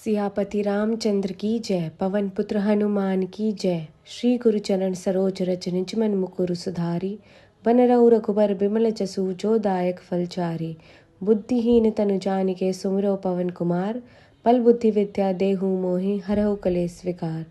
सियापति रामचंद्र की जय। पवन पुत्र हनुमान की जय। श्री गुरु चरण सरोज रज निज मन मुकुरु सुधारी। बन रहु रघुबर बिमल जसु जो दायक फल चारि। बुद्धिहीन तनु जानिके सुमिरो पवन कुमार। बल बुद्धि विद्या देहु मोहि हरहु कलेश विकार।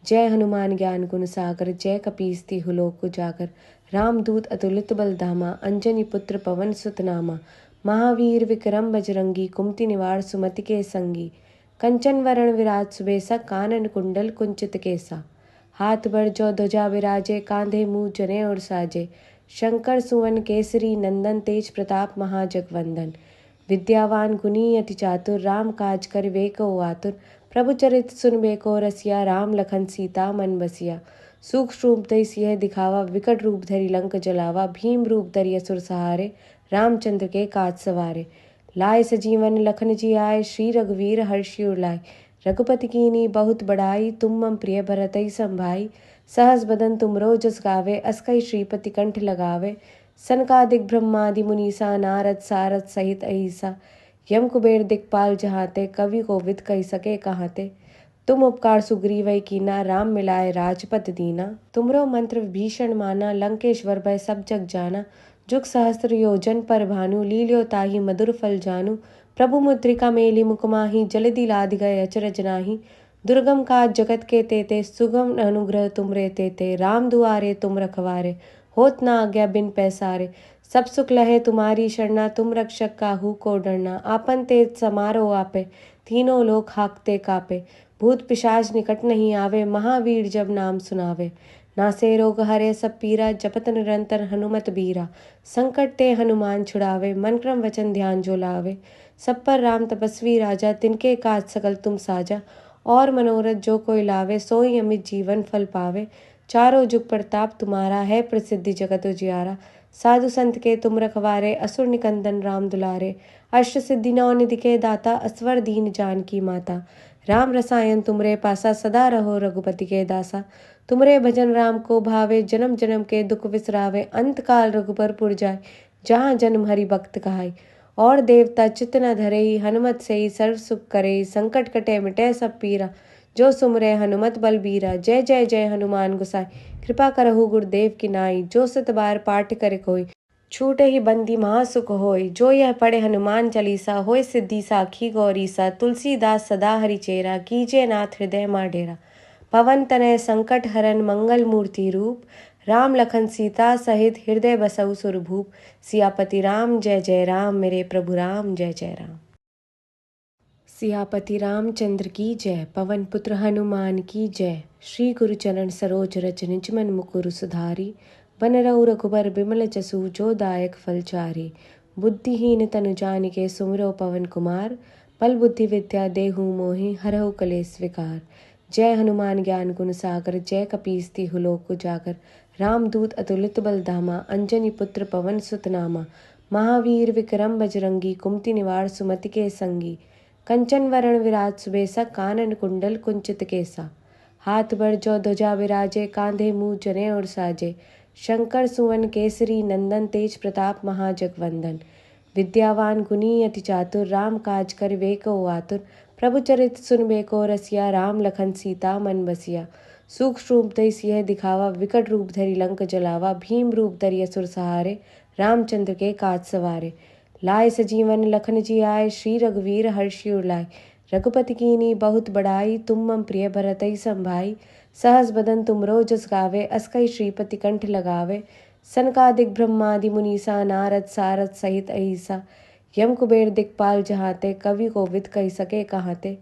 जय हनुमान ज्ञान गुण सागर जय कपीस तिहु लोक उजागर। रामदूत अतुलित बल धामा अंजनी पुत्र पवन सुत नामा। महावीर विक्रम बजरंगी कुमति निवार सुमति के संगी। कंचन वरण विराज सुबेसा कानन कुंडल कुंचित केसा। हाथ बढ़ जो ध्वजा विराजे कांधे मुँह जने और साजे। शंकर सुवन केसरी नंदन तेज प्रताप महाजगवंदन। विद्यावान गुणी अति चातुर राम काज कर वेको आतुर। प्रभु चरित सुनबे को रसिया राम लखन सीता मन बसिया। सूक्ष्म रूप धरि सियह दिखावा विकट रूप धरि लंक जलावा। भीम रूप धरि असुर सहारे रामचंद्र के काज सवारे। लाए सजीवन लखन जी आए श्री रघुवीर हर्षि उर लाए। रघुपति कीन्ही बहुत बड़ाई तुम मम प्रिय भरतहि संभाई। सहस बदन तुमरो जस गावे अस कहि श्रीपति कंठ लगावे। सनकादिक ब्रह्मादि मुनीसा नारद सारद सहित अहिसा। यम कुबेर दिक्पाल जहाते कवि कोविद कहि सके कहाते। तुम उपकार सुग्रीव कीना राम मिलाए राजपद दीना। तुमरो मंत्र भीषण माना लंकेश्वर भय सब जग जाना। जुग सहस्त्र योजन पर भानु लील्यो ताहि मधुर फल जानू। प्रभु मुद्रिका मेली मुकमाही जलधि लाद गए अचरज नाही। दुर्गम काज जगत के तेते सुगम अनुग्रह तुमरे तेते। राम दुआरे तुम रखवारे होत न आज्ञा बिन पैसारे। सब सुख लहे तुम्हारी शरणा तुम रक्षक काहू को डरना। आपन तेज समारो आपे तीनों लोक हाकते कापे। भूत पिशाच निकट नहीं आवे महावीर जब नाम सुनावे। नासे रोग हरे सब पीरा जपत निरंतर हनुमत बीरा। संकट ते हनुमान छुड़ावे मन क्रम वचन ध्यान जो लावे। सब पर राम तपस्वी राजा तिनके काज सकल तुम साजा। और मनोरथ जो कोई लावे सोई अमित जीवन फल पावे। चारों जुग प्रताप तुम्हारा है प्रसिद्धि जगत उजियारा। साधु संत के तुम रखवारे असुर निकंदन राम दुलारे। अष्ट सिद्धि नौ निधि के दाता असवर दीन जानकी माता। राम रसायन तुमरे पासा सदा रहो रघुपति के दासा। तुमरे भजन राम को भावे जन्म जन्म के दुख विसरावे। अंत काल रघुबर पुर जाय जहाँ जन्म हरि भक्त कहाय। और देवता चित्त न धरे हनुमत से सर्व सुख करे। संकट कटे मिटे सब पीरा जो सुमरे हनुमत बलबीरा। जय जय जय हनुमान गोसाई कृपा करहु गुरुदेव की नाई। जो सत बार पाठ करे कोई छूटे ही बंदी महासुख होय। जो यह पढ़े हनुमान चालीसा होय सिद्धि साखी गौरीसा। तुलसीदास सदा हरिचेरा कीजे नाथ हृदय मा डेरा। पवन तनय संकट हरन मंगल मूर्ति रूप। राम लखन सीता सहित हृदय बसहु सुरभूप। सियापति राम जय जय राम मेरे प्रभु राम जय जय राम। सियापति रामचंद्र की जय। पवन पुत्र हनुमान की जय। श्री गुरु चरण सरोज रज निज मन मुकुरु सुधारी। बन रहु रघुबर बिमल जसु जो दायक फल चारि। बुद्धिहीन तनु जानिके सुमिरो पवन कुमार। बल बुद्धि विद्या देहु मोहि हरहु कलेश विकार। जय हनुमान ज्ञान गुण सागर जय कपीस तिहु लोक उजागर। रामदूत अतुलित बल धामा अंजनी पुत्र पवन सुत नामा। महावीर विक्रम बजरंगी कुमति निवार सुमति के संगी। कंचन वरण विराज सुबेसा कानन कुंडल कुंचित केसा। हाथ बढ़ जो ध्वजा विराजे कांधे मुँह जने और साजे। शंकर सुवन केसरी नंदन तेज प्रताप महाजगवंदन। विद्यावान गुणी अति चातुर राम काज कर वेको आतुर। प्रभु चरित सुनबे को रसिया राम लखन सीता मन बसिया। सूक्ष्म रूप धरि सियह दिखावा विकट रूप धरि लंक जलावा। भीम रूप धरि असुर सहारे रामचंद्र के काज सवारे। लाए सजीवन लखन जी आए श्री रघुवीर हर्षि उर लाए। रघुपति कीन्ही बहुत बड़ाई तुम मम प्रिय भरतहि संभाई। सहस बदन तुमरो जस गावे अस कहि श्रीपति कंठ लगावे। सनकादिक ब्रह्मादि मुनीसा नारद सारद सहित अहिसा। यम कुबेर दिक्पाल जहाते कवि कोविद कहि सके कहाते।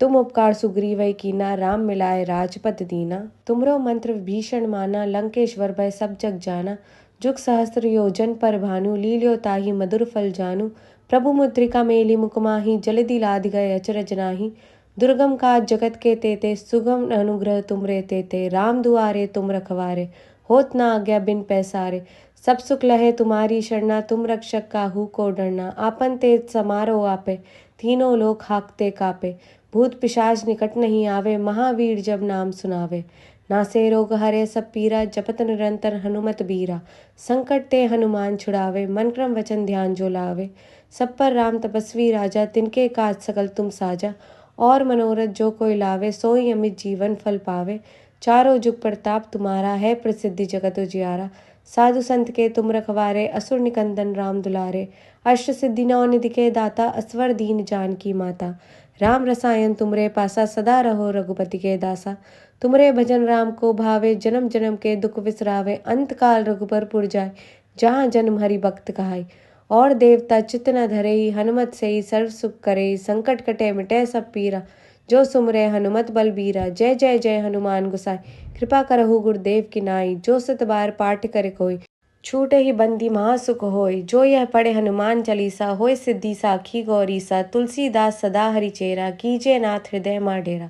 तुम उपकार सुग्रीव कीना राम मिलाए राजपद दीना। तुमरो मंत्र भीषण माना लंकेश्वर भय सब जग जाना। जुग सहस्त्र योजन पर भानु लील्यो ताहि मधुर फल जानू। प्रभु मुद्रिका मेली मुकमाही जलधि लाद गए अचरज नाही। दुर्गम काज जगत के तेते सुगम अनुग्रह तुमरे तेते। राम दुआरे तुम रखवारे होत न आज्ञा बिन पैसारे। सब सुख लहे तुम्हारी शरणा तुम रक्षक काहू को डरना। आपन तेज समारो आपे तीनों लोक हाकते कापे। भूत पिशाच निकट नहीं आवे महावीर जब नाम सुनावे। नासे रोग हरे सब पीरा जपत निरंतर हनुमत बीरा। संकट ते हनुमान छुड़ावे मन क्रम वचन ध्यान जो लावे। सब पर राम तपस्वी राजा तिनके काज सकल तुम साजा। और मनोरथ जो कोई लावे सोई अमित जीवन फल पावे। चारों जुग प्रताप तुम्हारा है प्रसिद्धि जगत उजियारा। साधु संत के तुम रखवारे असुर निकंदन राम दुलारे। अष्ट सिद्धि नौ निधि के दाता असवर दीन जानकी माता। राम रसायन तुमरे पासा सदा रहो रघुपति के दासा। तुमरे भजन राम को भावे जन्म जन्म के दुख विसरावे। अंत काल रघुबर पुर जाय जहाँ जन्म हरि भक्त कहाय। और देवता चित्त न धरई हनुमत से सर्व सुख करे। संकट कटे मिटे सब पीरा जो सुमरे हनुमत बलबीरा। जय जय जय हनुमान गुसाई कृपा करहु गुरुदेव की नाई। जो सत बार पाठ करे कोई छूटे ही बंदी महासुख होय। जो यह पढ़े हनुमान चालीसा होय सिद्धि साखी गौरीसा। तुलसीदास सदा हरिचेरा कीजे नाथ हृदय मा डेरा।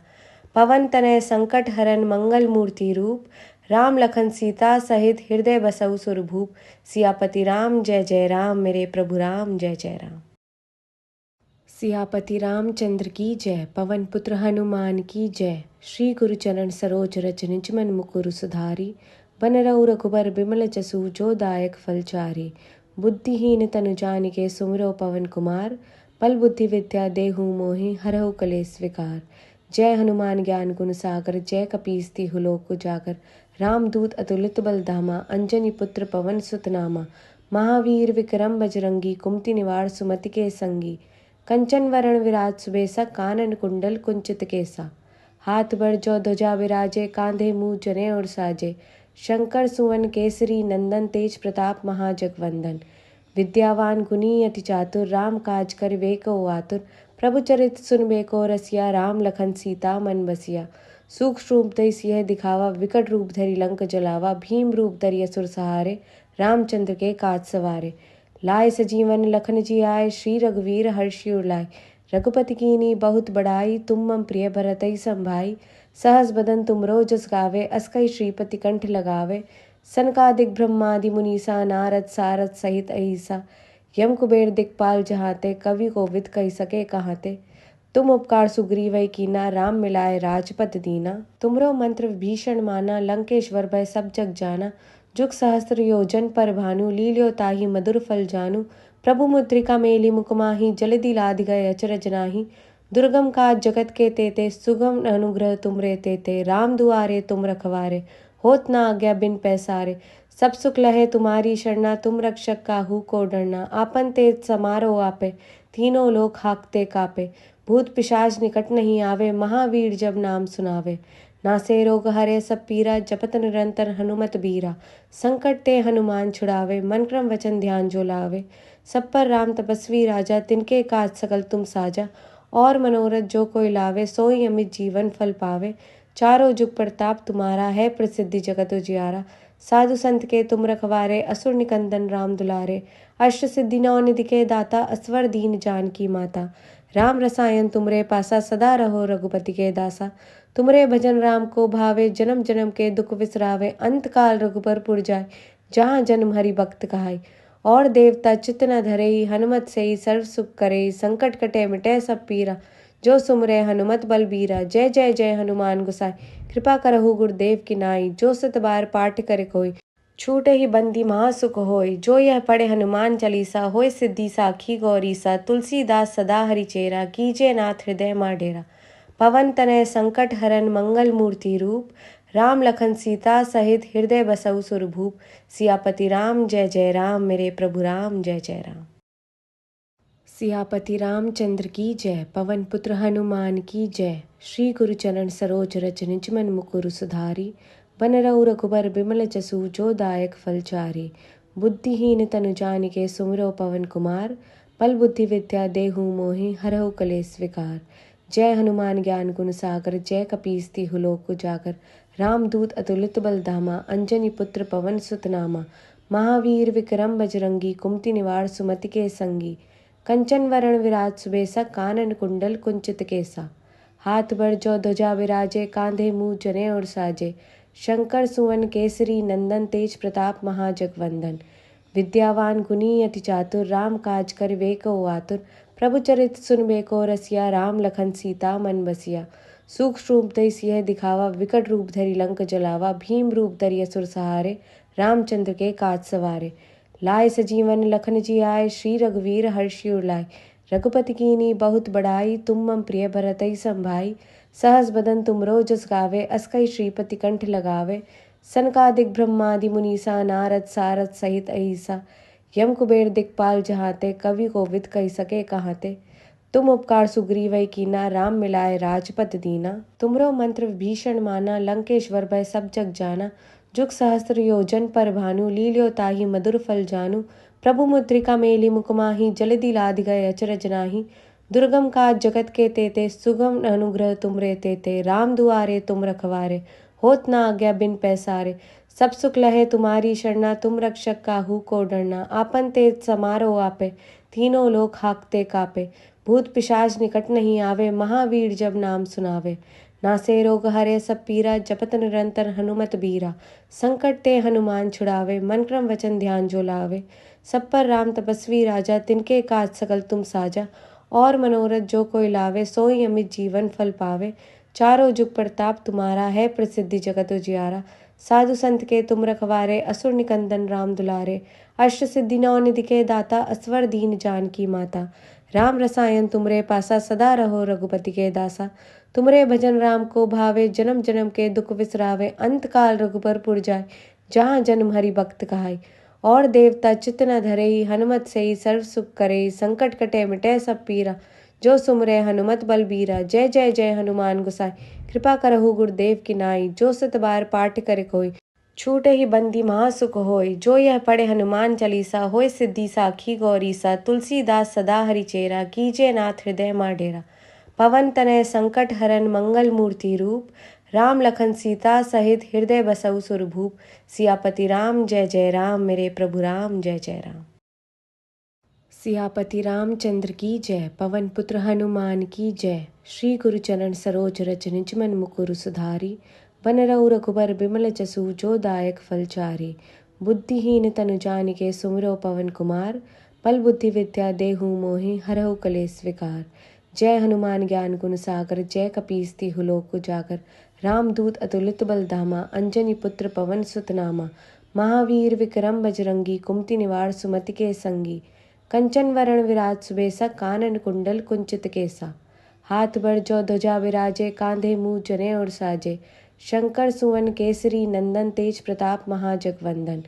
पवन तनय संकट हरन मंगल मूर्ति रूप। राम लखन सीता सहित हृदय बसहु सुरभूप। सियापति राम जय जय राम मेरे प्रभु राम जय जय राम। सियापति रामचंद्र की जय। पवन पुत्र हनुमान की जय। श्री गुरु चरण सरोज रज निज मन मुकुर सुधारी। बन रहु रघुबर बिमल जसु जो दायक फल चारि। बुद्धिहीन तनु जानिके सुमिरो पवन कुमार। बल बुद्धि विद्या देहु मोहि हरहु कलेश विकार। जय हनुमान ज्ञान गुण सागर जय कपीस तिहु लोक उजागर। रामदूत अतुलित बल धामा अंजनी पुत्र पवन सुत नामा। महावीर विक्रम बजरंगी कुमति निवार सुमति के संगी। कंचन वरण विराज सुबेसा कानन कुंडल कुंचित केसा। हाथ बढ़ जो ध्वजा विराजे कांधे मुँह जने और साजे। शंकर सुवन केसरी नंदन तेज प्रताप महाजगवंदन। विद्यावान गुणी अति चातुर राम काज कर वेको आतुर। प्रभु चरित सुनबे को रसिया राम लखन सीता मन बसिया। सूक्ष्म रूप धरि सियह दिखावा विकट रूप धरि लंक जलावा। भीम रूप धरि असुर सहारे रामचंद्र के काज सवारे। लाए सजीवन लखन जी आए श्री रघुवीर हर्षि उर लाए। रघुपति कीन्ही बहुत बड़ाई तुम मम प्रिय भरतहि संभाई। सहस बदन तुमरो जस गावे अस कहि श्रीपति कंठ लगावे। सनकादिक ब्रह्मादि मुनीसा नारद सारद सहित अहिसा। यम कुबेर दिक्पाल जहाते कवि कोविद कहि सके कहाते। तुम उपकार सुग्रीवै कीना राम मिलाए राजपद दीना। तुमरो मंत्र भीषण माना लंकेश्वर भय सब जग जाना। जुग सहस्त्र योजन पर भानु लील्यो ताहि मधुर फल जानू। प्रभु मुद्रिका मेली मुकमाही जलधि लाधि गए अचरज नाही। दुर्गम काज जगत के तेते सुगम अनुग्रह तुमरे तेते। राम दुआरे तुम रखवारे होत न आज्ञा बिन पैसारे। सब सुख लहे तुम्हारी शरणा तुम रक्षक काहू को डरना। आपन तेज समारो आपे तीनों लोक हाकते कापे। भूत पिशाच निकट नहीं आवे महावीर जब नाम सुनावे। नासे रोग हरे सब पीरा जपत निरंतर हनुमत बीरा। संकट ते हनुमान छुड़ावे मन क्रम वचन ध्यान जो लावे। सब पर राम तपस्वी राजा तिनके काज सकल तुम साजा। और मनोरथ जो कोई लावे सोई अमित जीवन फल पावे। चारों जुग प्रताप तुम्हारा है प्रसिद्धि जगत उजियारा। साधु संत के तुम रखवारे असुर निकंदन राम दुलारे। अष्ट सिद्धि नौ निधि के दाता असवर दीन जानकी माता। राम रसायन तुमरे पासा सदा रहो रघुपति के दासा। तुमरे भजन राम को भावे जन्म जन्म के दुख विसरावे। अंत काल रघुबर पुर जाय जहाँ जन्म हरि भक्त कहाय। और देवता चित्त न धरई हनुमत से सर्व सुख करे। संकट कटे मिटे सब पीरा जो सुमरे हनुमत बलबीरा। जय जय जय हनुमान गुसाई कृपा करहु गुरुदेव की नाई। जो सत बार पाठ करे कोई छूटे ही बंदी महासुख होय। जो यह पढ़े हनुमान चालीसा होय सिद्धि साखी गौरीसा। तुलसीदास सदा हरिचेरा कीजे नाथ हृदय मा डेरा। पवन तनय संकट हरन मंगल मूर्ति रूप। राम लखन सीता सहित हृदय बसहु सुरभूप। सियापति राम जय जय राम मेरे प्रभु राम जय जय राम। सियापति रामचंद्र की जय। पवन पुत्र हनुमान की जय। श्री गुरु चरण सरोज रज निज मन मुकुर सुधारी। बन रहु रघुबर बिमल जसु जो दायक फल चारि। बुद्धिहीन तनु जानिके सुमिरो पवन कुमार। बल बुद्धि विद्या देहु मोहि हरहु कलेश विकार। जय हनुमान ज्ञान गुण सागर जय कपीस तिहु लोक उजागर। रामदूत अतुलित बल धामा अंजनी पुत्र पवन सुत नामा। महावीर विक्रम बजरंगी कुमति निवार सुमति के संगी। कंचन वरण विराज सुबेसा कानन कुंडल कुंचित केसा। हाथ बढ़ जो ध्वजा विराजे कांधे मुँह जने और साजे। शंकर सुवन केसरी नंदन तेज प्रताप महाजगवंदन। विद्यावान गुणी अति चातुर राम काज कर वेको आतुर। प्रभु चरित सुनबे को रसिया राम लखन सीता मन बसिया। सूक्ष्म रूप धरि सियह दिखावा विकट रूप धरि लंक जलावा। भीम रूप धरि असुर सहारे रामचंद्र के काज सवारे। लाए सजीवन लखन जी आए श्री रघुवीर हर्षि उर लाए। रघुपति कीनी बहुत बड़ाई, तुम मम प्रिय भरतई संभाई। सहस बदन तुमरो जस गावे, अस्कई श्रीपति कंठ लगावे। सनकादिक ब्रह्मादि मुनीसा, नारद सारद सहित अहिसा। यम कुबेर दिक्पाल जहाते, कवि कोविद कही सके कहाते। तुम उपकार सुग्रीवै कीना, राम मिलाए राजपद दीना। तुमरो मंत्र भीषण माना, लंकेश्वर भय सब जग जाना। जुग सहस्त्र योजन पर भानु, लील्यो ताहि मधुर फल जानू। प्रभु मुद्रिका मेली मुख माहि, जलधि लाधि गए अचरज नाही। दुर्गम काज जगत के तेते, सुगम अनुग्रह तुमरे तेते। राम दुआरे तुम रखवारे, होत न आज्ञा बिन पैसारे। सब सुख लहे तुम्हारी शरणा, तुम रक्षक काहू को डरना। आपन तेज समारो आपे, तीनों लोक हाकते कापे। भूत पिशाच निकट नहीं आवे, महावीर जब नाम सुनावे। नासे रोग हरे सब पीरा, जपत निरंतर हनुमत बीरा। संकट ते हनुमान छुड़ावे, मन क्रम वचन ध्यान जो लावे। सब पर राम तपस्वी राजा, तिनके काज सकल तुम साजा। और मनोरथ जो कोई लावे, सोई अमित जीवन फल पावे। चारों जुग प्रताप तुम्हारा है, प्रसिद्धि जगत उजियारा। साधु संत के तुम रखवारे, असुर निकंदन राम दुलारे। अष्ट सिद्धि नौ निधि के दाता, असवर दीन जानकी माता। राम रसायन तुमरे पासा, सदा रहो रघुपति के दासा। तुमरे भजन राम को भावे, जन्म जन्म के दुख विसरावे। अंत काल रघुबर पुर जाय, जहाँ जन्म हरि भक्त कहाय। और देवता चित्त न धरई, हनुमत से सर्व सुख करई। संकट कटे मिटे सब पीरा, जो सुमरे हनुमत बलबीरा। जय जय जय हनुमान गोसाई, कृपा करहु गुरुदेव की नाई। जो सत बार पाठ करे कोई, छूटे ही बंदी महासुख होय। जो यह पढ़े हनुमान चालीसा, होय सिद्धि साखी गौरीसा। तुलसीदास सदा हरिचेरा, कीजे नाथ हृदय मा डेरा। पवन तनय संकट हरन, मंगल मूर्ति रूप। राम लखन सीता सहित, हृदय बसहु सुरभूप। सियापति राम जय जय राम, मेरे प्रभु राम जय जय राम। सियापति रामचंद्र की जय, पवन पुत्र हनुमान की जय। श्री गुरु चरण सरोज रज निज मन मुकुरु सुधारी। बन रघु रघुबर बिमल जसु, जो दायक फल चारि। बुद्धिहीन तनु जानिके, सुमिरो पवन कुमार। बल बुद्धि विद्या देहु मोहि, हरहु कलेश विकार। जय हनुमान ज्ञान गुण सागर, जय कपीस तिहु लोक उजागर। रामदूत अतुलित बल धामा, अंजनी पुत्र पवन सुत नामा। महावीर विक्रम बजरंगी, कुमति निवार सुमति के संगी। कंचन वरण विराज सुबेसा, कानन कुंडल कुंचित केसा। हाथ बढ़ जो ध्वजा विराजे, कांधे मूज जने और साजे। शंकर सुवन केसरी नंदन, तेज प्रताप महाजगवंदन।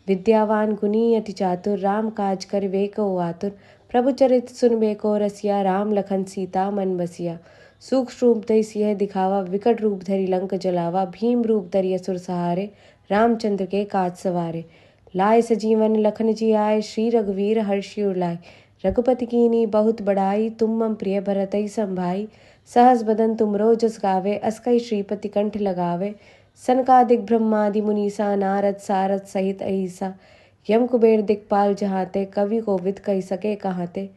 विद्यावान गुणी अति चातुर, राम काज कर वेको आतुर। प्रभु चरित सुनबे को रसिया, राम लखन सीता मन बसिया। सूक्ष्म रूप धरि सियह दिखावा, विकट रूप धरि लंक जलावा। भीम रूप धरि असुर सहारे, रामचंद्र के काज सवारे। लाए सजीवन लखन जी आए, श्री रघुवीर हर्षि उर लाए। रघुपति कीनी बहुत बड़ाई, तुम मम प्रिय भरतई संभाई। सहस बदन तुमरो जस गावे, अस्कई श्रीपति कंठ लगावे। सनकादिक ब्रह्मादि मुनीसा, नारद सारद सहित अहिसा। यम कुबेर दिक्पाल जहाते, कवि कोविद कही सके कहाते।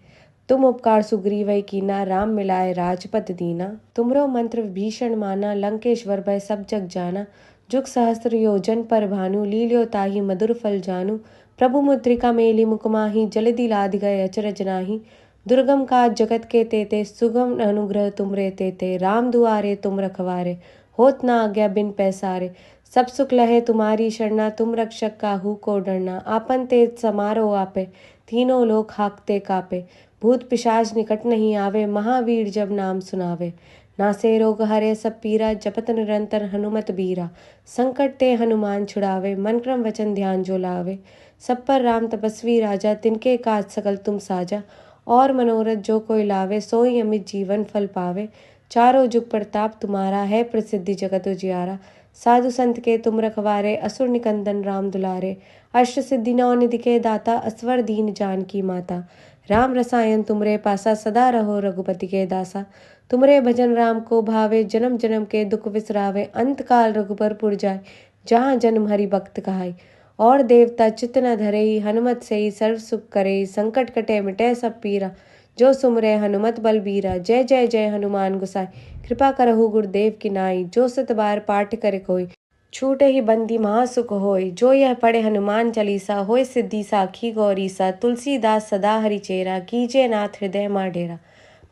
तुम उपकार सुग्रीवै कीना, राम मिलाए राजपद दीना। तुमरो मंत्र भीषण माना, लंकेश्वर भय सब जग जाना। जुग सहस्त्र योजन पर भानु, लील्यो ताहि मधुर फल जानू। प्रभु मुद्रिका मेली मुख माहि, जलधि लाधि गए अचरज नाही। दुर्गम काज जगत के तेते, सुगम अनुग्रह तुमरे तेते। राम दुआरे तुम रखवारे, होत न आज्ञा बिन पैसारे। सब सुख लहे तुम्हारी शरणा, तुम रक्षक काहू को डरना। आपन तेज समारो आपे, तीनों लोक हाकते कापे। भूत पिशाच निकट नहीं आवे, महावीर जब नाम सुनावे। नासे रोग हरे सब पीरा, जपत निरंतर हनुमत बीरा। संकट ते हनुमान छुड़ावे, मन क्रम वचन ध्यान जो लावे। सब पर राम तपस्वी राजा, तिनके काज सकल तुम साजा। और मनोरथ जो कोई लावे, सोई अमित जीवन फल पावे। चारों जुग प्रताप तुम्हारा है, प्रसिद्धि जगत उजियारा। साधु संत के तुम रखवारे, असुर निकंदन राम दुलारे। अष्ट सिद्धि नौ निधि के दाता, असवर दीन जानकी माता। राम रसायन तुमरे पासा, सदा रहो रघुपति के दासा। तुमरे भजन राम को भावे, जन्म जन्म के दुख विसरावे। अंत काल रघुबर पुर जाय, जहाँ जन्म हरि भक्त कहाय। और देवता चित्त न धरई, हनुमत से सर्व सुख करई। संकट कटे मिटे सब पीरा, जो सुमरे हनुमत बलबीरा। जय जय जय हनुमान गोसाई, कृपा करहु गुरुदेव की नाई। जो सत बार पाठ करे कोई, छूटे ही बंदी महासुख होय। जो यह पढ़े हनुमान चालीसा, होय सिद्धि साखी गौरीसा। तुलसीदास सदा हरिचेरा, कीजे नाथ हृदय मा डेरा।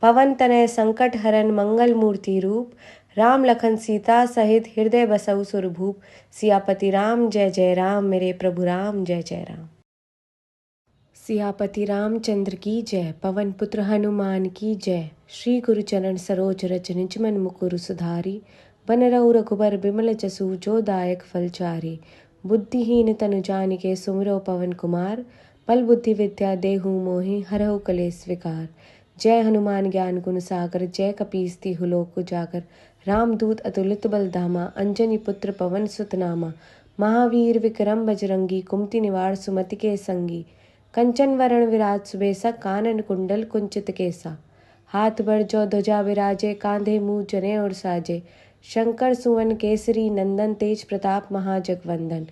पवन तनय संकट हरन, मंगल मूर्ति रूप। राम लखन सीता सहित, हृदय बसहु सुरभूप। सियापति राम जय जय राम, मेरे प्रभु राम जय जय राम। सियापति रामचंद्र की जय। पवन पुत्र हनुमान की जय। श्री गुरु चरण सरोज रज निज मन मुकुरु सुधारी। बन रघु रघुबर बिमल जसु जो दायक फल चारि। बुद्धिहीन तनु जानिके सुमिरो पवन कुमार। बल बुद्धि विद्या देहु मोहि हरहु कलेस विकार। जय हनुमान ज्ञान गुण सागर जय कपीस तिहु लोक उजागर। रामदूत अतुलित बल धामा अंजनी पुत्र पवन सुत नामा। महावीर विक्रम बजरंगी कुमति निवार सुमति के संगी। कंचन वरण विराज सुबेसा कानन कुंडल कुंचित केसा। हाथ बढ़ जो ध्वजा विराजे कांधे मुँह जने और साजे। शंकर सुवन केसरी नंदन तेज प्रताप महाजगवंदन।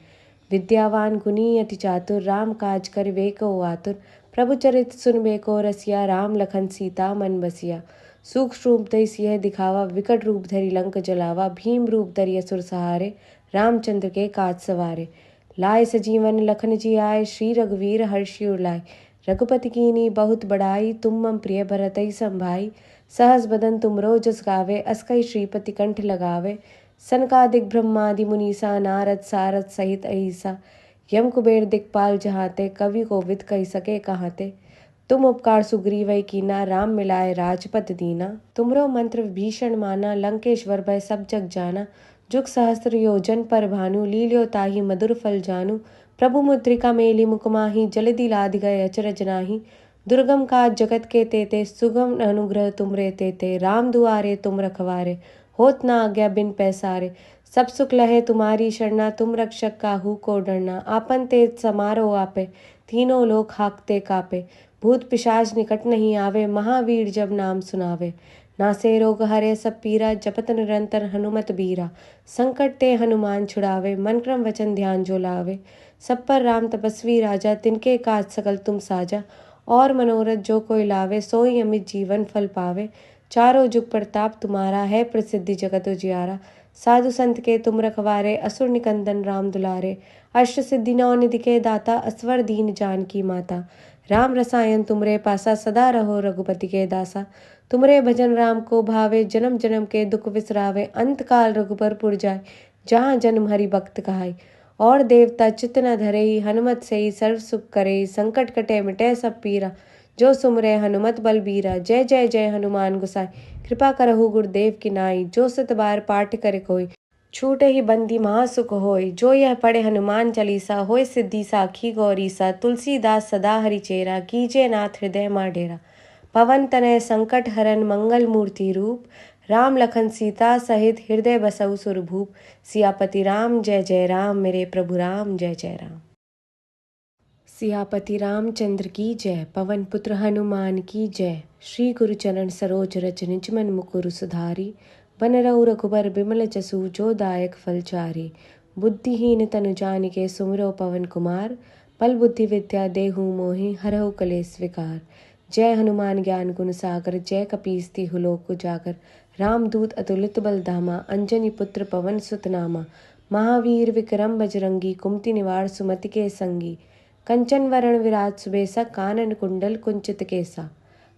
विद्यावान गुणी अति चातुर राम काज कर वेको आतुर। प्रभु चरित सुन बेको रसिया राम लखन सीता मन बसिया। सूक्ष्म रूप धरि सियह दिखावा विकट रूप धरि लंक जलावा। भीम रूप धरि असुर सहारे रामचंद्र के काज सवारे। लाए सजीवन लखन जी आए श्री रघुवीर हर्षि उर लाए। रघुपति कीन्ही बहुत बड़ाई तुम मम प्रिय भरतहि संभाई। सहस बदन तुमरो जस गावे अस कहि श्रीपति कंठ लगावे। सनकादिक ब्रह्मादि मुनीसा नारद सारद सहित अहिसा। यम कुबेर दिक्पाल जहाते कवि कोविद कहि सके कहाते। तुम उपकार सुग्रीव कीना राम मिलाए राजपद दीना। तुमरो मंत्र भीषण माना लंकेश्वर भय सब जग जाना। जुग सहस्त्र योजन पर भानु लील्यो ताहि मधुर फल जानू। प्रभु मुद्रिका मेली मुकमाही जलधि लाधि गए अचरज नाही। दुर्गम काज जगत के तेते सुगम अनुग्रह तुमरे तेते। राम दुआरे तुम रखवारे होत न आज्ञा बिन पैसारे। सब सुख लहे तुम्हारी शरणा तुम रक्षक काहू को डरना। आपन तेज समारो आपे तीनों लोक हाकते कापे। भूत पिशाच निकट नहीं आवे महावीर जब नाम सुनावे। नासे रोग हरे सब पीरा जपत निरंतर हनुमत बीरा। संकट ते हनुमान छुड़ावे मन क्रम वचन ध्यान जो लावे। सब पर राम तपस्वी राजा तिनके काज सकल तुम साजा। और मनोरथ जो कोई लावे सोई अमित जीवन फल पावे। चारों जुग प्रताप तुम्हारा है प्रसिद्धि जगत उजियारा। साधु संत के तुम रखवारे असुर निकंदन राम दुलारे। अष्ट सिद्धि नौ निधि के दाता असवर दीन जानकी माता। राम रसायन तुमरे पासा सदा रहो रघुपति के दासा। तुमरे भजन राम को भावे जन्म जन्म के दुख विसरावे। अंत काल रघुबर पुर जाय जहाँ जन्म हरि भक्त कहाय। और देवता चित्त न धरे हनुमत से सर्व सुख करे। संकट कटे मिटे सब पीरा जो सुमरे हनुमत बलबीरा। जय जय जय हनुमान गोसाई कृपा करहु गुरुदेव की नाई। जो सत बार पाठ करे कोई छूटे ही बंदी महासुख होय। जो यह पढ़े हनुमान चालीसा होय सिद्धि साखी गौरीसा। तुलसीदास सदा हरिचेरा कीजे नाथ हृदय मा डेरा। पवन तनय संकट हरन मंगल मूर्ति रूप। राम लखन सीता सहित हृदय बसहु सुरभूप। सियापति राम जय जय राम मेरे प्रभु राम जय जय राम। सियापति रामचंद्र की जय। पवन पुत्र हनुमान की जय। श्री गुरु चरण सरोज रज निज मन मुकुरु सुधारी। बन रघु रघुबर बिमल जसु जो दायक फल चारि। बुद्धिहीन तनु जानिके सुमिरो पवन कुमार। बल बुद्धि विद्या देहु मोहि हरहु कलेस विकार। जय हनुमान ज्ञान गुण सागर जय कपीस तिहु लोक उजागर। रामदूत अतुलित बल धामा अंजनी पुत्र पवन सुत नामा। महावीर विक्रम बजरंगी कुमति निवार सुमति के संगी। कंचन वरण विराज सुबेसा कानन कुंडल कुंचित केसा।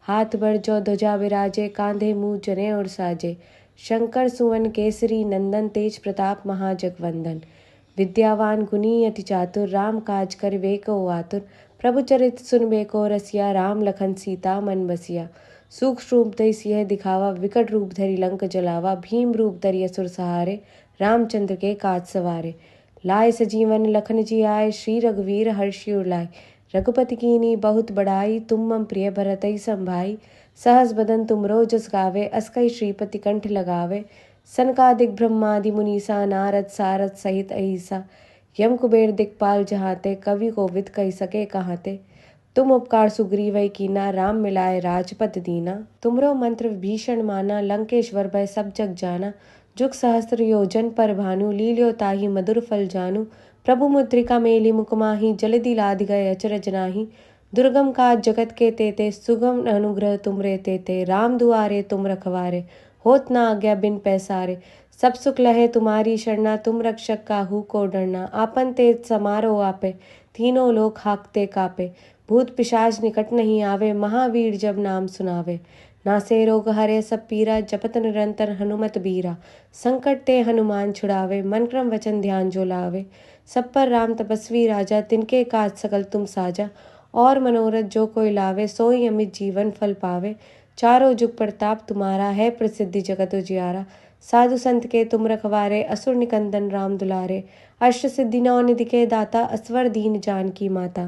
हाथ बढ़ जो ध्वजा विराजे कांधे मुँह जने और साजे। शंकर सुवन केसरी नंदन तेज प्रताप महाजगवंदन। विद्यावान गुणी अति चातुर राम काज कर वेको आतुर। प्रभु चरित सुन बेको रसिया राम लखन सीता मन बसिया। सूक्ष्म रूप धरि सियह दिखावा विकट रूप धरि लंक जलावा। भीम रूप धरि असुर सहारे रामचंद्र के काज सवारे। लाए सजीवन लखन जी आए श्री रघुवीर हर्षि उर लाए। रघुपति कीन्ही बहुत बड़ाई तुम मम प्रिय भरतहि संभाई। सहस बदन तुमरो जस गावे अस कहि श्रीपति कंठ लगावे। सनकादिक ब्रह्मादि मुनीसा नारद सारद सहित अहिसा। यम कुबेर दिक्पाल जहाते कवि कोविद कहि सके कहाते। तुम उपकार सुग्रीव कीना राम मिलाए राजपद दीना। तुमरो मंत्र भीषण माना लंकेश्वर भय सब जग जाना। जुग सहस्त्र योजन पर भानु लील्यो ताहि मधुर फल जानू। प्रभु मुद्रिका मेली मुकमाही जलधि लाधि गए अचरज नाही। दुर्गम काज जगत के तेते सुगम अनुग्रह तुमरे तेते। राम दुआरे तुम रखवारे होत न आज्ञा बिन पैसारे। सब सुख लहे तुम्हारी शरणा तुम रक्षक काहू को डरना। आपन तेज समारो आपे तीनों लोक हाकते कापे। भूत पिशाच निकट नहीं आवे महावीर जब नाम सुनावे। नासे रोग हरे सब पीरा जपत निरंतर हनुमत बीरा। संकट ते हनुमान छुड़ावे मन क्रम वचन ध्यान जो लावे। सब पर राम तपस्वी राजा तिनके काज सकल तुम साजा। और मनोरथ जो कोई लावे सोई अमित जीवन फल पावे। चारों जुग प्रताप तुम्हारा है प्रसिद्धि जगत उजियारा। साधु संत के तुम रखवारे असुर निकंदन राम दुलारे। अष्ट सिद्धि नौ निधि के दाता असवर दीन जानकी माता।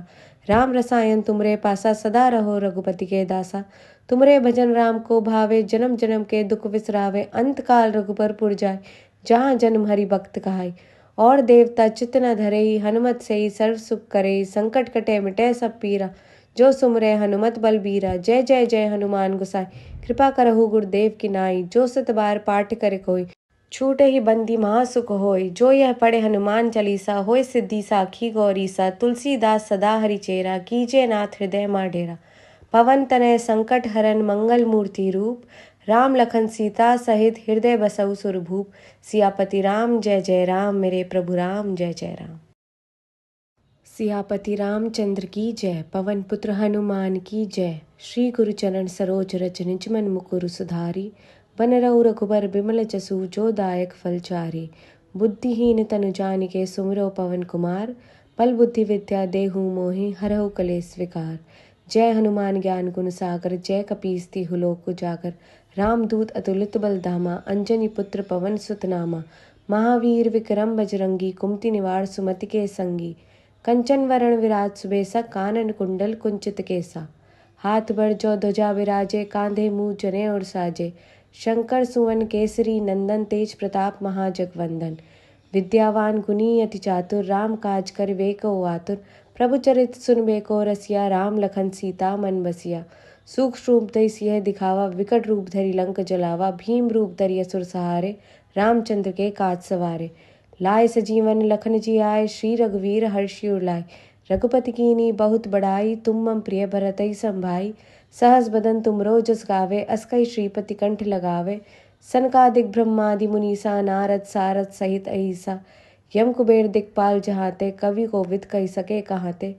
राम रसायन तुमरे पासा सदा रहो रघुपति के दासा। तुमरे भजन राम को भावे जन्म जन्म के दुख विसरावे। अंत काल रघुबर पुर जाय जहाँ जन्म हरि भक्त कहाय। और देवता चित्त न धरे हनुमत से ही सर्व सुख करे। संकट कटे मिटे सब पीरा जो सुमरे हनुमत बलबीरा। जय जय जय हनुमान गोसाई कृपा करहु गुरुदेव की नाई। जो सत बार पाठ करे कोई छूटे ही बंदी महासुख होय। जो यह पढ़े हनुमान चालीसा होय सिद्धि साखी गौरीसा। तुलसीदास सदा हरिचेरा कीजे नाथ हृदय मा डेरा। पवन तनय संकट हरन मंगल मूर्ति रूप। राम लखन सीता सहित हृदय बसहु सुरभूप। सियापति राम जय जय राम मेरे प्रभु राम जय जय राम। सियापति रामचंद्र की जय। पवन पुत्र हनुमान की जय। श्री गुरु चरण सरोज रज निज मन मुकुरु सुधारी। बन रहु रघुबर बिमल जसु जो दायक फल चारि। बुद्धिहीन तनु जानिके सुमिरो पवन कुमार। बल बुद्धि विद्या देहु मोहि हरहु कलेश विकार। जय हनुमान ज्ञान गुण सागर जय कपीस तिहु लोक उजागर। रामदूत अतुलित बल धामा अंजनी पुत्र पवन सुत नामा। महावीर विक्रम बजरंगी कुमति निवार सुमति के संगी। कंचन वरण विराज सुबेसा कानन कुंडल कुंचित केसा। हाथ बढ़ जो ध्वजा विराजे कांधे मुँह जने और साजे। शंकर सुवन केसरी नंदन तेज प्रताप महाजगवंदन। विद्यावान गुणी अति चातुर राम काज कर वेको आतुर। प्रभु चरित सुन बेको रसिया राम लखन सीता मन बसिया। सूक्ष्म रूप धरि सियह दिखावा विकट रूप धरि लंक जलावा। भीम रूप धरि असुर सहारे रामचंद्र के काज सवारे। लाए सजीवन लखन जी आए श्री रघुवीर हर्षि उर लाए। रघुपति कीनी बहुत बड़ाई तुम मम प्रिय भरतहि संभाई। सहस बदन तुमरो जस गावे अस कहि श्रीपति कंठ लगावे। सनकादिक ब्रह्मादि मुनीसा नारद सारद सहित अहिसा। यम कुबेर दिक्पाल जहाते कवि कोविद कहि सके कहाते।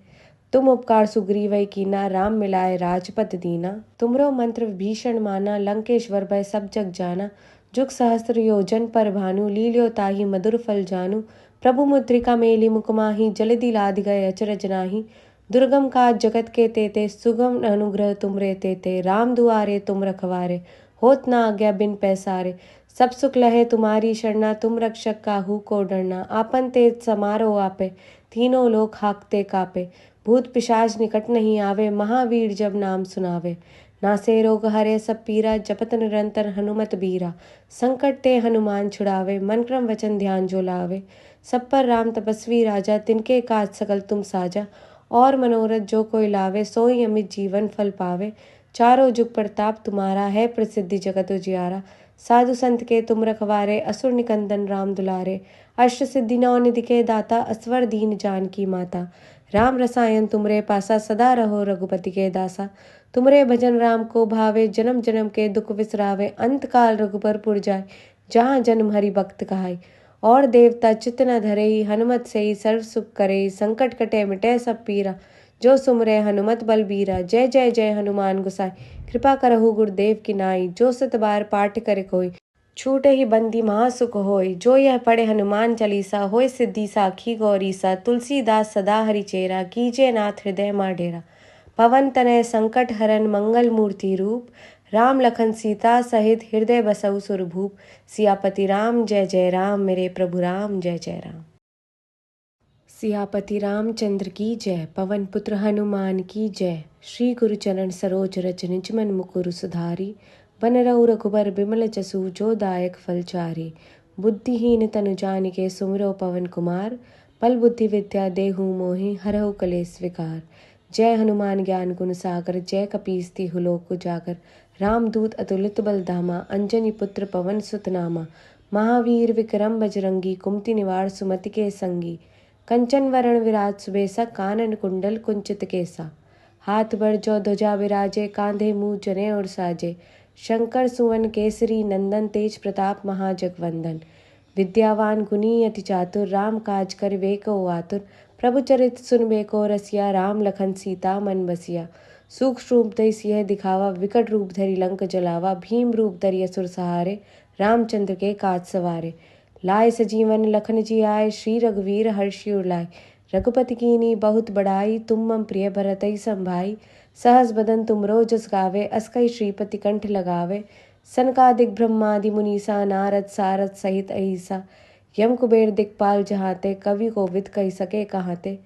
तुम उपकार सुग्रीव कीना राम मिलाए राजपद दीना। तुमरो मंत्र भीषण माना लंकेश्वर भय सब जग जाना। जुग सहस्त्र योजन पर भानु लील्यो ताहि मधुर फल जानू। प्रभु मुद्रिका मेली मुकमाही जलधि लाधि गए अचरज नाही। दुर्गम काज जगत के तेते सुगम अनुग्रह तुमरे तेते। राम दुआरे तुम रखवारे होत न आज्ञा बिन पैसारे। सब सुख लहे तुम्हारी शरणा तुम रक्षक काहू को डरना। आपन तेज समारो आपे तीनों लोक हाकते कापे। भूत पिशाच निकट नहीं आवे महावीर जब नाम सुनावे। नासे रोग हरे सब पीरा जपत निरंतर हनुमत बीरा। संकट ते हनुमान छुड़ावे मन क्रम वचन ध्यान जो लावे। सब पर राम तपस्वी राजा तिनके काज सकल तुम साजा। और मनोरथ जो कोई लावे सोई अमित जीवन फल पावे। चारों जुग प्रताप तुम्हारा है प्रसिद्धि जगत उजियारा। साधु संत के तुम रखवारे असुर निकंदन राम दुलारे। अष्ट सिद्धि नौ निधि के दाता असवर दीन जानकी माता। राम रसायन तुमरे पासा सदा रहो रघुपति के दासा। तुमरे भजन राम को भावे जन्म जन्म के दुख विसरावे। अंत काल रघुबर पुर जाय जहाँ जन्म हरि भक्त कहाय। और देवता चित्त न धरे हनुमत से ही सर्व सुख करे। संकट कटे मिटे सब पीरा जो सुमरे हनुमत बलबीरा। जय जय जय हनुमान गोसाई कृपा करहु गुरुदेव की नाई। जो सत बार पाठ करे कोई छूटे ही बंदी महासुख होय। जो यह पढ़े हनुमान चालीसा होय सिद्धि साखी गौरीसा। तुलसीदास सदा हरिचेरा कीजे नाथ हृदय मा डेरा। पवन तनय संकट हरन मंगल मूर्ति रूप। राम लखन सीता सहित हृदय बसहु सुरभूप। सियापति राम जय जय राम मेरे प्रभु राम जय जय राम। सियापति रामचंद्र की जय। पवन पुत्र हनुमान की जय। श्री गुरु चरण सरोज रज निज मन मुकुरु सुधारी। बन रहु रघुबर बिमल जसु जो दायक फल चारि। बुद्धिहीन तनु जानिके सुमिरो पवन कुमार। बल बुद्धि विद्या देहु मोहि हरहु कलेश विकार। जय हनुमान ज्ञान गुण सागर जय कपीस तिहु लोक उजागर। रामदूत अतुलित बल धामा अंजनी पुत्र पवन सुत नामा। महावीर विक्रम बजरंगी कुमति निवार सुमति के संगी। कंचन वरण विराज सुबेसा कानन कुंडल कुंचित केसा। हाथ बढ़ जो ध्वजा विराजे कांधे मुँह जने और साजे। शंकर सुवन केसरी नंदन तेज प्रताप महाजगवंदन। विद्यावान गुणी अति चातुर राम काज कर वेको आतुर। प्रभु चरित सुन बेको रसिया राम लखन सीता मन बसिया। सूक्ष्म रूप धरि सियह दिखावा विकट रूप धरि लंक जलावा। भीम रूप धरि असुर सहारे रामचंद्र के काज सवारे। लाए सजीवन लखन जी आए श्री रघुवीर हर्षि उर लाए। रघुपति कीनी बहुत बड़ाई, तुम मम प्रिय भरतई संभाई। सहस बदन तुमरो जस गावे, अस्कई श्रीपति कंठ लगावे। सनकादिक ब्रह्मादि मुनीसा, नारद सारद सहित अहिसा। यम कुबेर दिक्पाल जहाते, कवि कोविद कही सके कहाते।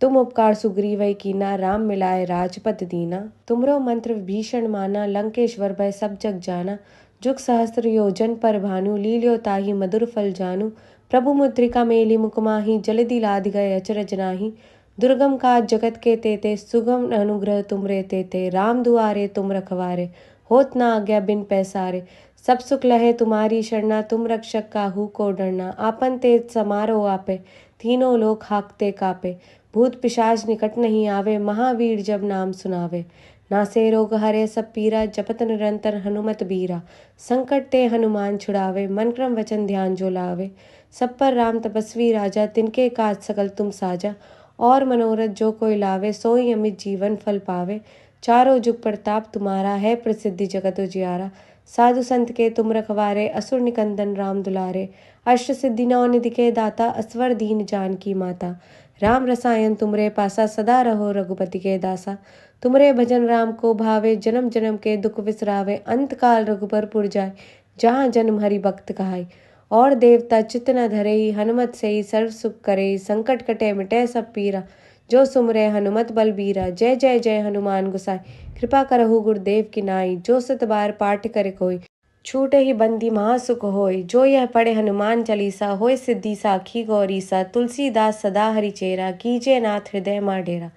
तुम उपकार सुग्रीवै कीना, राम मिलाए राजपद दीना। तुमरो मंत्र भीषण माना, लंकेश्वर भय सब जग जाना। जुग सहस्त्र योजन पर भानु, लील्यो ताहि मधुर फल जानू। प्रभु मुद्रिका मेली मुख माहि, जलधि लाधि गए अचरज नाही। दुर्गम काज जगत के तेते, सुगम अनुग्रह तुमरे तेते। राम दुआरे तुम रखवारे, होत न आज्ञा बिन पैसारे। सब सुख लहे तुम्हारी शरणा, तुम रक्षक काहू को डरना। आपन तेज समारो आपे, तीनों लोक हाकते कापे। भूत पिशाच निकट नहीं आवे, महावीर जब नाम सुनावे। नासे रोग हरे सब पीरा, जपत निरंतर हनुमत बीरा। संकट ते हनुमान छुड़ावे, मन क्रम वचन ध्यान जो लावे। सब पर राम तपस्वी राजा, तिनके काज सकल तुम साजा। और मनोरथ जो कोई लावे, सोई अमित जीवन फल पावे। चारों जुग प्रताप तुम्हारा है, प्रसिद्धि जगत उजियारा। साधु संत के तुम रखवारे, असुर निकंदन राम दुलारे। अष्ट सिद्धि नौ निधि के दाता, असवर दीन जानकी माता। राम रसायन तुमरे पासा, सदा रहो रघुपति के दासा। तुमरे भजन राम को भावे, जन्म जन्म के दुख विसरावे। अंत काल रघुबर पुर जाय, जहाँ जन्म हरि भक्त कहाय। और देवता चित्त न धरई, हनुमत से सर्व सुख करई। संकट कटे मिटे सब पीरा, जो सुमरे हनुमत बलबीरा। जय जय जय हनुमान गोसाई, कृपा करहु गुरुदेव की नाई। जो सत बार पाठ करे कोई, छूटे ही बंदी महासुख होय। जो यह पढ़े हनुमान चालीसा, होय सिद्धि साखी गौरीसा। तुलसीदास सदा हरिचेरा, कीजे नाथ हृदय मा डेरा।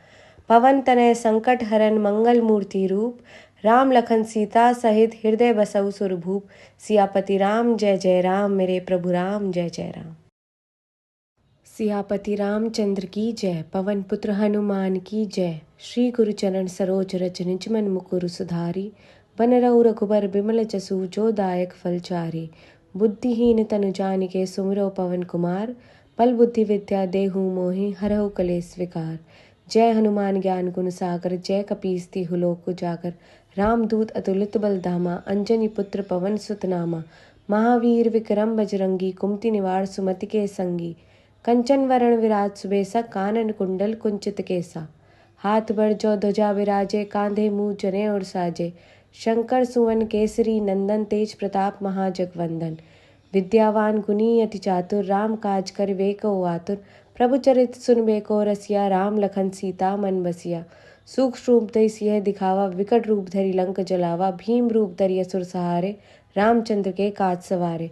पवन तनय संकट हरन, मंगल मूर्ति रूप। राम लखन सीता सहित, हृदय बसहु सुरभूप। सियापति राम जय जय राम, मेरे प्रभु राम जय जय राम। सियापति रामचंद्र की जय, पवन पुत्र हनुमान की जय। श्री गुरु चरण सरोज रज निज मन मुकुरु सुधारी। बन रहु रघुबर बिमल जसु, जो दायक फल चारि। बुद्धिहीन तनु जानिके, सुमिरो पवन कुमार। बल बुद्धि विद्या देहु मोहि, हरहु कलेस विकार। जय हनुमान ज्ञान गुण सागर, जय कपीस तिहु लोक उजागर। रामदूत अतुलित बल धामा, अंजनी पुत्र पवन सुत नामा। महावीर विक्रम बजरंगी, कुमति निवार सुमति के संगी। कंचन वरण विराज सुबेसा, कानन कुंडल कुंचित केसा। हाथ बड़ जो ध्वजा विराजे, कांधे मूज जने और साजे। शंकर सुवन केसरी नंदन, तेज प्रताप महाजगवंदन। विद्यावान गुणी अति चातुर, राम काज करिबे को आतुर। प्रभु चरित सुनबे को रसिया, राम लखन सीता मन बसिया। सूक्ष्म रूप धरि सियह दिखावा, विकट रूप धरि लंक जलावा। भीम रूप धरि असुर सहारे, रामचंद्र के काज सवारे।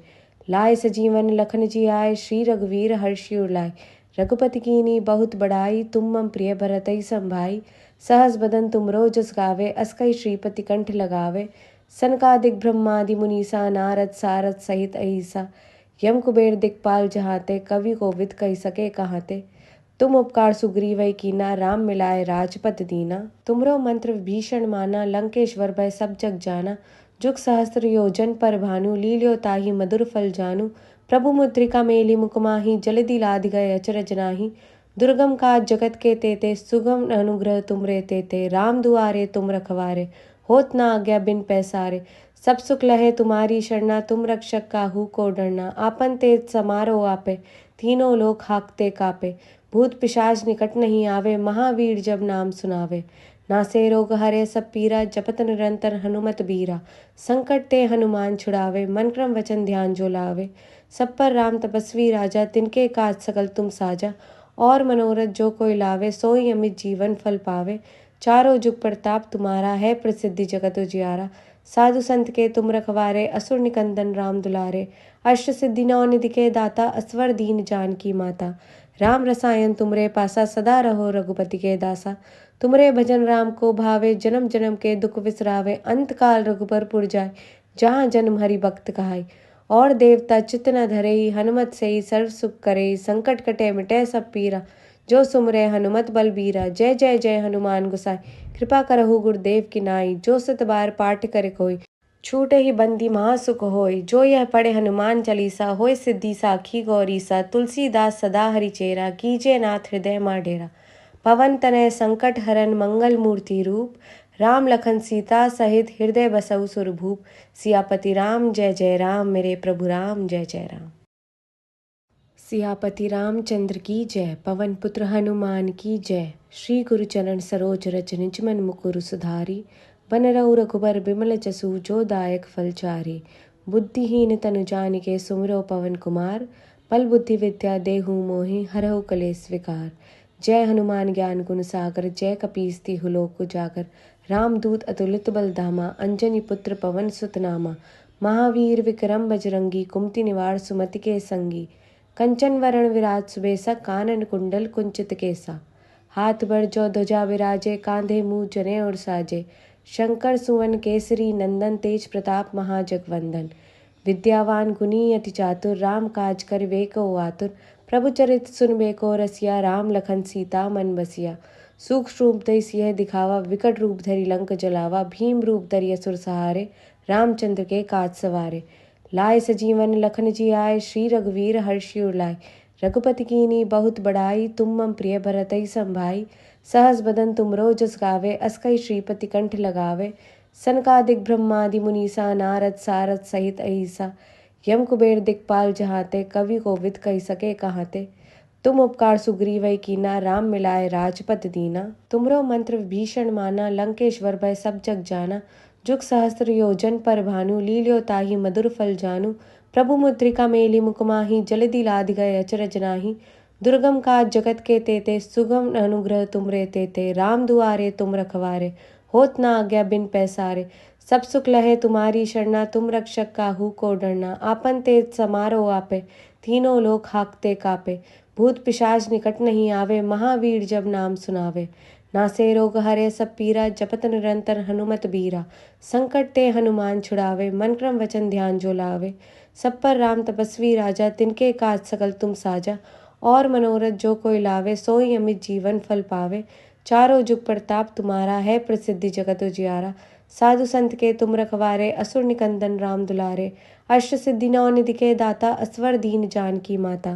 लाए सजीवन लखन जी आए, श्री रघुवीर हर्षि उर लाए। रघुपति कीनी बहुत बड़ाई, तुम मम प्रिय भरतई संभाई। सहस बदन तुमरो जस गावे, अस्कई श्रीपति कंठ लगावे। सनकादिक ब्रह्मादि मुनीसा, नारद सारद सहित अहिसा। यम कुबेर दिक्पाल जहाते, कवि कोविद कही सके कहाते। तुम उपकार सुग्रीवै कीना, राम मिलाए राजपद दीना। तुमरो मंत्र भीषण माना, लंकेश्वर भय सब जग जाना। जुग सहस्त्र योजन पर भानु, लील्यो ताहि मधुर फल जानू। प्रभु मुद्रिका मेली मुख माहि, जलधि लाधि गए अचरज नाही। दुर्गम काज जगत के तेते, सुगम अनुग्रह तुमरे तेते। राम दुआरे तुम रखवारे, होत न आज्ञा बिन पैसारे। सब सुख लहे तुम्हारी शरणा, तुम रक्षक काहू को डरना। आपन तेज समारो आपे, तीनों लोक हाकते कापे। भूत पिशाच निकट नहीं आवे, महावीर जब नाम सुनावे। नासे रोग हरे सब पीरा, जपत निरंतर हनुमत बीरा। संकट ते हनुमान छुड़ावे, मन क्रम वचन ध्यान जो लावे। सब पर राम तपस्वी राजा, तिनके काज सकल तुम साजा। और मनोरथ जो कोई लावे, सोई अमित जीवन फल पावे। चारों जुग प्रताप तुम्हारा है, प्रसिद्धि जगत उजियारा। साधु संत के तुम रखवारे, असुर निकंदन राम दुलारे। अष्ट सिद्धि नौ निधि के दाता, असवर दीन जानकी माता। राम रसायन तुमरे पासा, सदा रहो रघुपति के दासा। तुमरे भजन राम को भावे, जन्म जन्म के दुख विसरावे। अंत काल रघुबर पुर जाय, जहाँ जन्म हरि भक्त कहाय। और देवता चित्त न धरई, हनुमत से सर्व सुख करई। संकट कटे मिटे सब पीरा, जो सुमरे हनुमत बलबीरा। जय जय जय हनुमान गोसाई, कृपा करहु गुरुदेव की नाई। जो सत बार पाठ करे कोई, छूटे ही बंदी महासुख होय। जो यह पढ़े हनुमान चालीसा, होय सिद्धि साखी गौरीसा। तुलसीदास सदा हरिचेरा, कीजे नाथ हृदय मा डेरा। पवन तनय संकट हरन, मंगल मूर्ति रूप। राम लखन सीता सहित, हृदय बसहु सुरभूप। सियापति राम जय जय राम, मेरे प्रभु राम जय जय राम। सियापति रामचंद्र की जय। पवन पुत्र हनुमान की जय। श्री गुरु चरण सरोज रज निज मन मुकुरु सुधारी। बन रघु रघुबर बिमल जसु जो दायक फलचारी। बुद्धिहीन तनु जानिके सुमिरो पवन कुमार। बल बुद्धि विद्या देहु मोहि हरहु कलेस विकार। जय हनुमान ज्ञान गुण सागर जय कपीस तिहु लोक उजागर। रामदूत अतुलित बल धामा अंजनी पुत्र पवन सुत नामा। महावीर विक्रम बजरंगी कुमति निवार सुमति के संगी। कंचन वरण विराज सुबेसा कानन कुंडल कुंचित केसा। हाथ बढ़ जो ध्वजा विराजे कांधे मुँह जने और साजे। शंकर सुवन केसरी नंदन तेज प्रताप महाजगवंदन। विद्यावान गुणी अति चातुर राम काज कर वेको आतुर। प्रभु चरित सुन बेको रसिया राम लखन सीता मन बसिया। सूक्ष्म रूप धरि सियह दिखावा विकट रूप धरि लंक जलावा। भीम रूप धरि असुर सहारे रामचंद्र के काज सवारे। लाए सजीवन लखन जी आए श्री रघुवीर हर्षि उर लाए। रघुपति कीन्ही बहुत बड़ाई तुम मम प्रिय भरतहि संभाई। सहस बदन तुमरो जस गावे अस कहि श्रीपति कंठ लगावे। सनकादिक ब्रह्मादि मुनीसा नारद सारद सहित अहिसा। यम कुबेर दिक्पाल जहाते कवि कोविद कहि सके कहाते। तुम उपकार सुग्रीव कीना राम मिलाए राजपद दीना। तुमरो मंत्र भीषण माना लंकेश्वर भय सब जग जाना। जुग सहस्त्र योजन पर भानु लील्यो ताहि मधुर फल जानू। प्रभु मुद्रिका मेली मुकमाही जलधि लाधि गए अचरज नाही। दुर्गम काज जगत के तेते सुगम अनुग्रह तुमरे तेते। राम दुआरे तुम रखवारे होत न आज्ञा बिन पैसारे। सब सुख लहे तुम्हारी शरणा तुम रक्षक काहू को डरना। आपन तेज समारो आपे तीनों लोक हाकते कापे। भूत पिशाच निकट नहीं आवे महावीर जब नाम सुनावे। नासे रोग हरे सब पीरा जपत निरंतर हनुमत बीरा। संकट ते हनुमान छुड़ावे मन क्रम वचन ध्यान जो लावे। सब पर राम तपस्वी राजा तिनके काज सकल तुम साजा। और मनोरथ जो कोई लावे सोई अमित जीवन फल पावे। चारों जुग प्रताप तुम्हारा है प्रसिद्धि जगत उजियारा। साधु संत के तुम रखवारे असुर निकंदन राम दुलारे। अष्ट सिद्धि नौ निधि के दाता असवर दीन जानकी माता।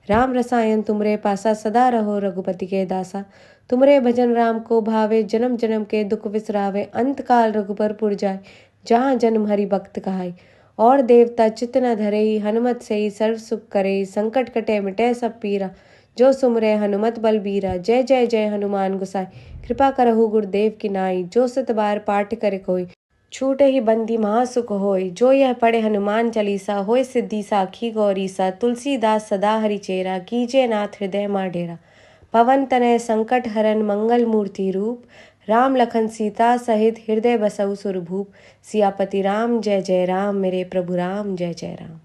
राम रसायन तुमरे पासा सदा रहो रघुपति के दासा। तुमरे भजन राम को भावे जन्म जन्म के दुख विसरावे। अंत काल रघुबर पुर जाय जहाँ जन्म हरि भक्त कहाय। और देवता चित्त न धरई हनुमत से सर्व सुख करे। संकट कटे मिटे सब पीरा जो सुमरे हनुमत बलबीरा। जय जय जय हनुमान गोसाई कृपा करहु गुरुदेव की नाई। जो सत बार पाठ करे कोई छूटे ही बंदी महासुख होय। जो यह पढ़े हनुमान चालीसा होय सिद्धि साखी गौरीसा। तुलसीदास सदा हरिचेरा कीजे नाथ हृदय मा डेरा। पवन तनय संकट हरन मंगल मूर्ति रूप। राम लखन सीता सहित हृदय बसहु सुरभूप। सियापति राम जय जय राम मेरे प्रभु राम जय जय राम।